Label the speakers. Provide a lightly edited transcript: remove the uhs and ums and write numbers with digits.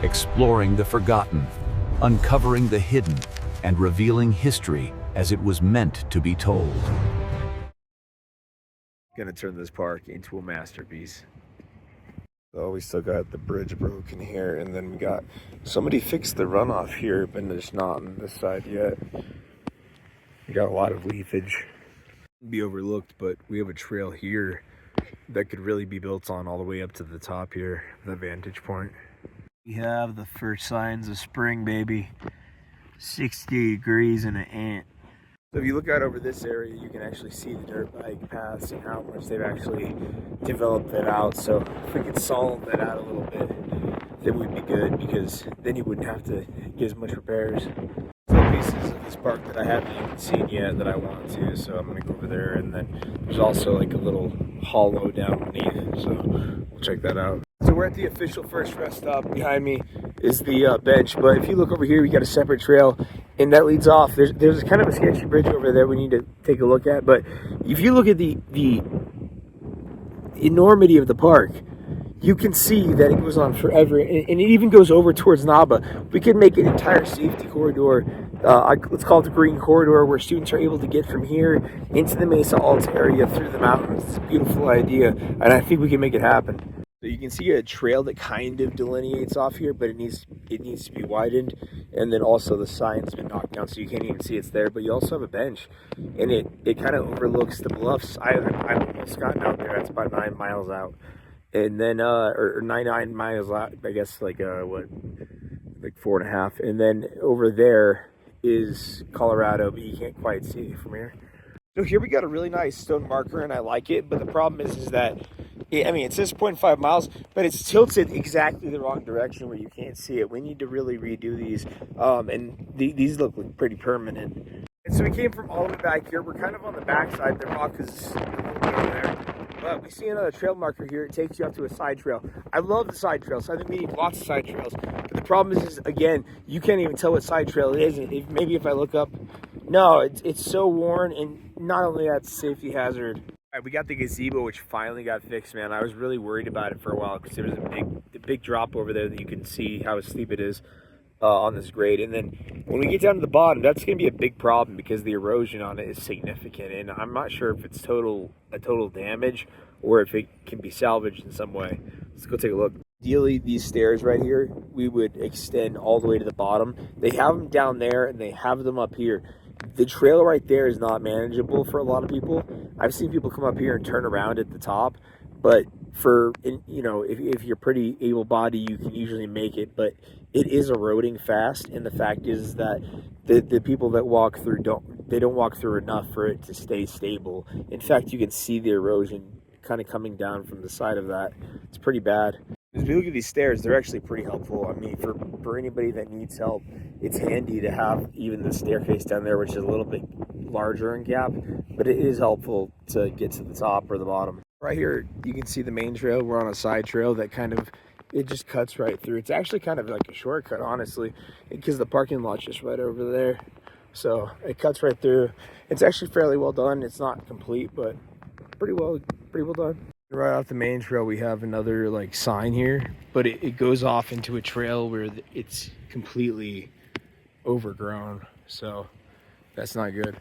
Speaker 1: exploring the forgotten, uncovering the hidden, and revealing history as it was meant to be told.
Speaker 2: Gonna turn this park into a masterpiece.
Speaker 3: So we still got the bridge broken here, and then we got somebody fixed the runoff here, but it's not on this side yet. We got a lot of leafage.
Speaker 2: Be overlooked, but we have a trail here that could really be built on all the way up to the top here, the vantage point. We have the first signs of spring, baby. 60 degrees and an ant.
Speaker 3: So if you look out over this area, you can actually see the dirt bike paths and how much they've actually developed that out. So if we could solve that out a little bit, then we'd be good, because then you wouldn't have to get as much repairs. Some pieces of this park that I haven't even seen yet that I want to, so I'm gonna go over there. And then there's also like a little hollow down beneath, so we'll check that out. So we're at the official first rest stop. Behind me is the bench, but if you look over here, we got a separate trail, and that leads off. There's kind of a sketchy bridge over there we need to take a look at, but if you look at the enormity of the park, you can see that it goes on forever, and it even goes over towards Naba. We could make an entire safety corridor, let's call it the green corridor, where students are able to get from here into the Mesa Alta area through the mountains. It's a beautiful idea, and I think we can make it happen. So you can see a trail that kind of delineates off here, but it needs to be widened. And then also the sign's been knocked down, so you can't even see it's there. But you also have a bench, and it kind of overlooks the bluffs. I've almost gotten out there. That's about 9 miles out, and then or 9 miles out, I guess, like 4.5. And then over there is Colorado, but you can't quite see it from here. So here we got a really nice stone marker, and I like it. But the problem is that, I mean, it says 0.5 miles, but it's tilted exactly the wrong direction where you can't see it. We need to really redo these, and these look pretty permanent. And so we came from all the way back here. We're kind of on the back side. The rock is a little bit over there. But we see another trail marker here. It takes you up to a side trail. I love the side trails. I think we need lots of side trails. But the problem is again, you can't even tell what side trail it is. And maybe if I look up, no, it's so worn, and not only that's a safety hazard. All right, we got the gazebo, which finally got fixed, man. I was really worried about it for a while, because there was a big drop over there that you can see how steep it is on this grade. And then when we get down to the bottom, that's going to be a big problem, because the erosion on it is significant. And I'm not sure if it's a total damage or if it can be salvaged in some way. Let's go take a look. Ideally, these stairs right here, we would extend all the way to the bottom. They have them down there, and they have them up here. The trail right there is not manageable for a lot of people. I've seen people come up here and turn around at the top, but if you're pretty able-bodied, you can usually make it. But it is eroding fast, and the fact is that the people that walk through don't walk through enough for it to stay stable. In fact, you can see the erosion kind of coming down from the side of that. It's pretty bad. As we look at these stairs, they're actually pretty helpful. I mean, for anybody that needs help, it's handy to have even the staircase down there, which is a little bit larger in gap, but it is helpful to get to the top or the bottom. Right here, you can see the main trail. We're on a side trail that it just cuts right through. It's actually kind of like a shortcut, honestly, because the parking lot's just right over there. So it cuts right through. It's actually fairly well done. It's not complete, but pretty well done. Right off the main trail, we have another sign here, but it goes off into a trail where it's completely overgrown, so that's not good.